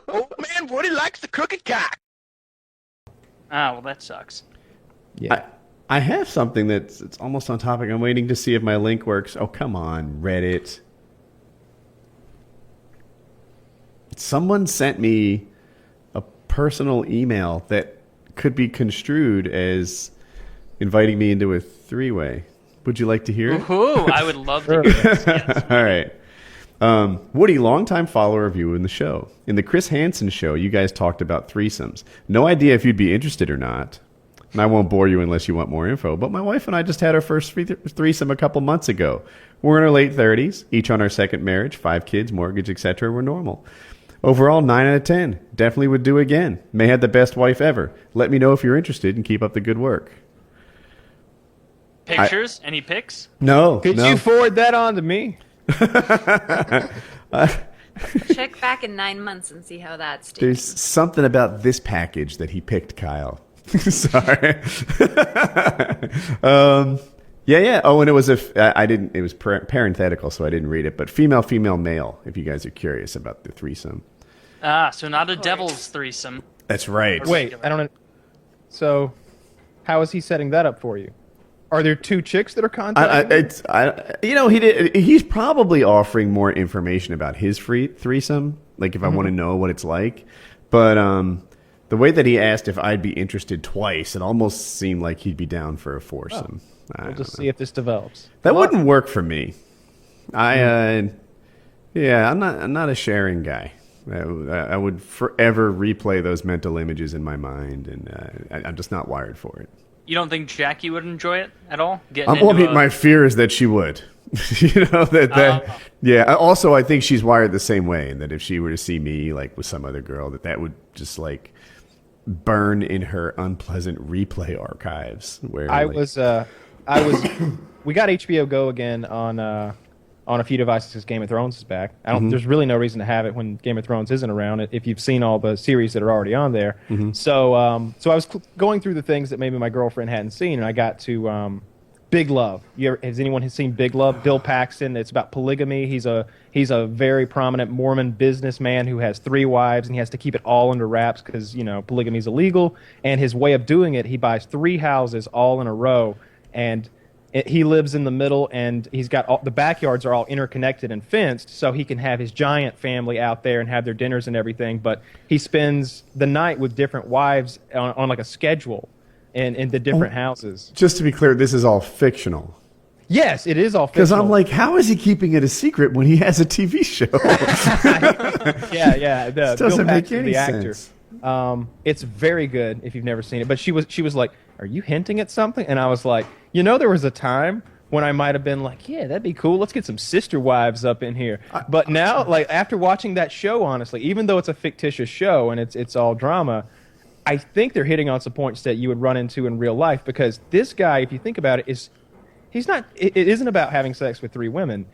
Old man Woody likes the crooked cock. Ah, well, that sucks. Yeah. I have something it's almost on topic. I'm waiting to see if my link works. Oh, come on, Reddit. Someone sent me a personal email that could be construed as inviting me into a three-way. Would you like to hear it? Ooh, I would love to hear this. Yes. All right. Woody, longtime follower of you in the show. In the Chris Hanson show, you guys talked about threesomes. No idea if you'd be interested or not. And I won't bore you unless you want more info, but my wife and I just had our first threesome a couple months ago. We're in our late 30s, each on our second marriage, 5 kids, mortgage, etc. We're normal. Overall, 9 out of 10. Definitely would do again. May have the best wife ever. Let me know if you're interested and keep up the good work. Pictures? Any pics? No. Could you forward that on to me? Check back in 9 months and see how that's doing. There's something about this package that he picked, Kyle. Sorry. Yeah. Oh, and it was it was parenthetical, so I didn't read it. But female, male. If you guys are curious about the threesome. Ah, so not a devil's threesome. That's right. Wait, I don't know. So, how is he setting that up for you? Are there 2 chicks that are contacting? He's probably offering more information about his threesome. Like if I want to know what it's like, but the way that he asked if I'd be interested twice, it almost seemed like he'd be down for a foursome. We'll just see if this develops. That wouldn't work for me. I'm not a sharing guy. I would forever replay those mental images in my mind, and I'm just not wired for it. You don't think Jackie would enjoy it at all? My fear is that she would. Yeah. Also, I think she's wired the same way, and that if she were to see me like with some other girl, that would just like burn in her unpleasant replay archives. Where we got HBO Go again on a few devices because Game of Thrones is back. There's really no reason to have it when Game of Thrones isn't around if you've seen all the series that are already on there. So I was going through the things that maybe my girlfriend hadn't seen, and I got to Big Love. Has anyone seen Big Love? Bill Paxton. It's about polygamy. He's a very prominent Mormon businessman who has 3 wives, and he has to keep it all under wraps because polygamy is illegal. And his way of doing it, he buys 3 houses all in a row, and he lives in the middle, and he's got the backyards are all interconnected and fenced, so he can have his giant family out there and have their dinners and everything. But he spends the night with different wives on like a schedule in the different houses. Just to be clear, this is all fictional. Yes, it is all fictional. Because I'm like, how is he keeping it a secret when he has a TV show? Yeah. This doesn't make any sense. It's very good if you've never seen it. But she was like, "Are you hinting at something?" And I was like, there was a time when I might have been like, "Yeah, that'd be cool. Let's get some sister wives up in here." But now, like after watching that show, honestly, even though it's a fictitious show and it's all drama, I think they're hitting on some points that you would run into in real life, because this guy, if you think about it, it isn't about having sex with 3 women.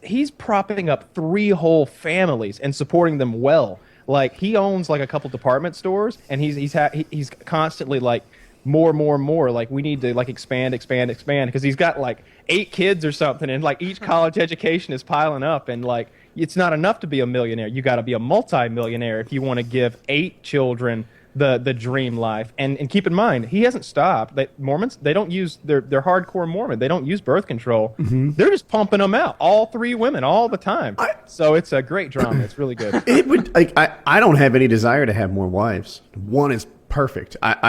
He's propping up 3 whole families and supporting them well. Like he owns like a couple department stores, and he's constantly like more. Like we need to like expand because he's got like 8 kids or something, and like each college education is piling up, and like it's not enough to be a millionaire. You got to be a multi-millionaire if you want to give 8 children the dream life. And keep in mind, he hasn't stopped. Mormons, they don't use they're hardcore Mormon. They don't use birth control. They're just pumping them out, all 3 women all the time. So it's a great drama. It's really good. It would like I don't have any desire to have more wives. 1 is perfect. Part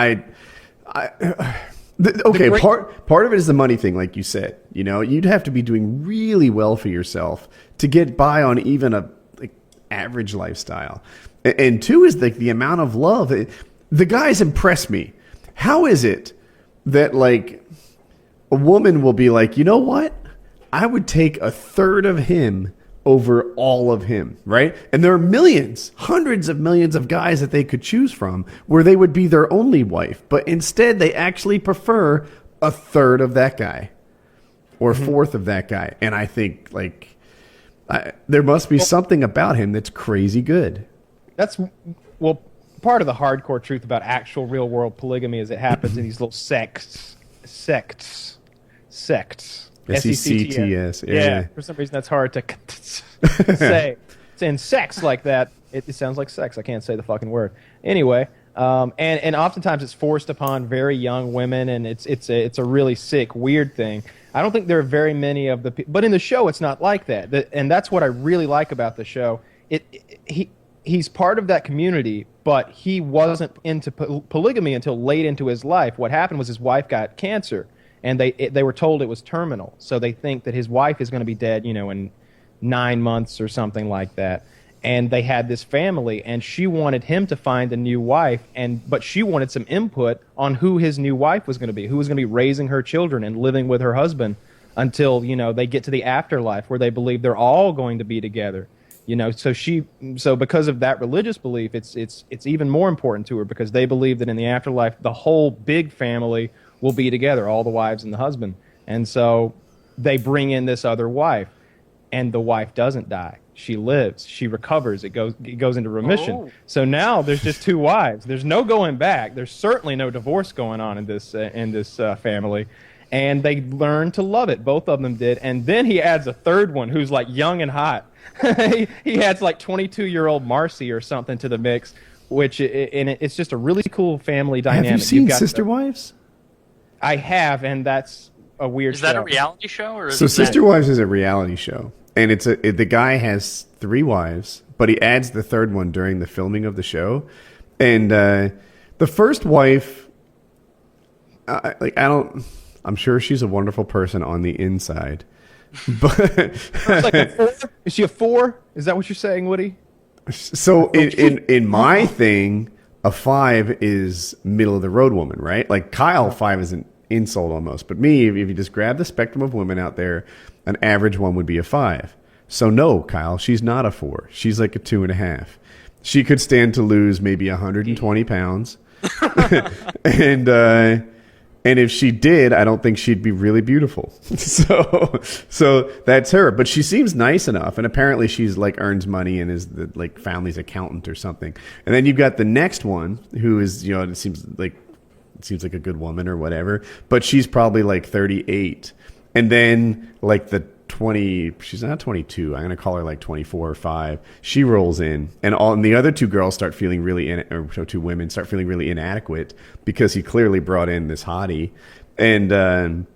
of it is the money thing, like you said. You'd have to be doing really well for yourself to get by on even a average lifestyle. And 2 is the amount of love. The guys impress me. How is it that like a woman will be like, you know what? I would take a third of him over all of him, right? And there are millions, hundreds of millions of guys that they could choose from where they would be their only wife. But instead, they actually prefer a third of that guy or a fourth of that guy. And I think there must be something about him that's crazy good. That's part of the hardcore truth about actual real world polygamy is it happens in these little sects. SECTS. Yeah. For some reason that's hard to say. It's in sects like that. It sounds like sex. I can't say the fucking word. Anyway, and oftentimes it's forced upon very young women, and it's a really sick, weird thing. I don't think there are very many of the but in the show it's not like that. And that's what I really like about the show. He's part of that community, but he wasn't into polygamy until late into his life. What happened was his wife got cancer, and they were told it was terminal. So they think that his wife is going to be dead, in 9 months or something like that. And they had this family, and she wanted him to find a new wife, but she wanted some input on who his new wife was going to be, who was going to be raising her children and living with her husband until, they get to the afterlife where they believe they're all going to be together. So because of that religious belief, it's even more important to her, because they believe that in the afterlife, the whole big family will be together, all the wives and the husband. And so they bring in this other wife, and the wife doesn't die. She lives. She recovers. It goes into remission. Oh. So now there's just two wives. There's no going back. There's certainly no divorce going on in this family. And they learn to love it. Both of them did. And then he adds a third one who's like young and hot. he adds like 22-year-old Marcy or something to the mix, it's just a really cool family dynamic. Have you seen Sister Wives? I have, and that's a weird Is that show. a reality show? Or So Sister Wives is a reality show. And the guy has 3 wives, but he adds the third one during the filming of the show. And the first wife, I'm sure she's a wonderful person on the inside. But Is she a 4? Is that what you're saying, Woody? So in my thing, a 5 is middle of the road woman, right? Like Kyle, 5 is an insult almost. But me, if you just grab the spectrum of women out there, an average one would be a 5. So no, Kyle, she's not a 4. She's like a 2.5. She could stand to lose maybe 120 pounds. And if she did, I don't think she'd be really beautiful. So that's her. But she seems nice enough, and apparently she's like earns money and is the like family's accountant or something. And then you've got the next one who is, it seems like a good woman or whatever, but she's probably like 38. And then like the 20, she's not 22. I'm going to call her like 24 or 5. She rolls in, and the other 2 girls start feeling or 2 women start feeling really inadequate because he clearly brought in this hottie. And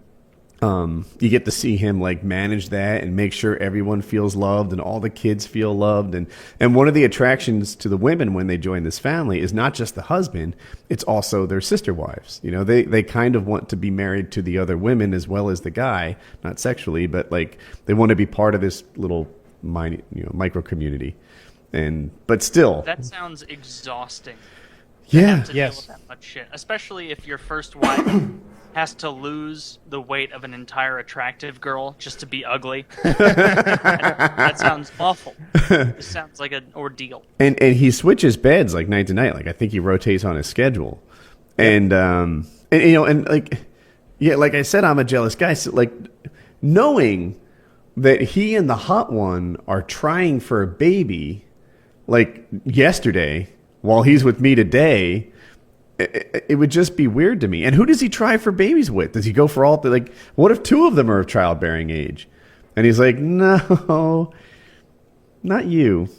you get to see him like manage that and make sure everyone feels loved and all the kids feel loved. And one of the attractions to the women when they join this family is not just the husband, it's also their sister wives. They kind of want to be married to the other women as well as the guy, not sexually, but like they want to be part of this little micro community. But still, that sounds exhausting. Yeah. To deal with that much shit, especially if your first wife has to lose the weight of an entire attractive girl just to be ugly. That sounds awful. This sounds like an ordeal. And he switches beds like night to night. Like I think he rotates on his schedule. And like I said, I'm a jealous guy. So like knowing that he and the hot one are trying for a baby like yesterday while he's with me today, it would just be weird to me. And who does he try for babies with? Does he go for all what if 2 of them are of childbearing age? And he's like, no, not you.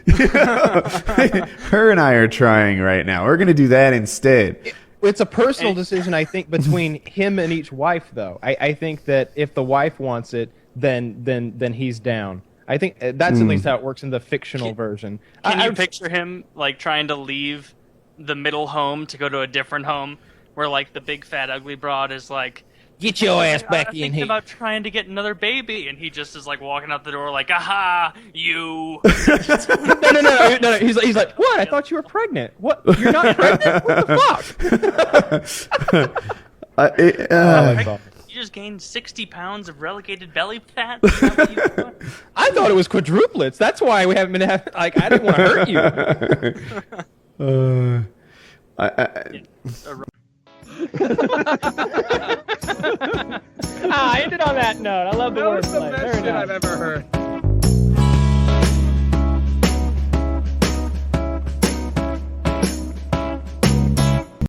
Her and I are trying right now. We're going to do that instead. It's a personal decision, I think, between him and each wife, though. I think that if the wife wants it, then he's down. I think that's at least how it works in the fictional version. Can you picture him like trying to leave the middle home to go to a different home where like the big fat ugly broad is like, get your ass back in thinking here. About trying to get another baby, and he just is like walking out the door like, aha, you. No. He's like, what? I thought you were pregnant. What? You're not pregnant? What the fuck? You just gained 60 pounds of relegated belly fat? I thought it was quadruplets. That's why we haven't been having, I didn't want to hurt you. I ended on that note. I love the wordplay. That was the best shit I've ever heard.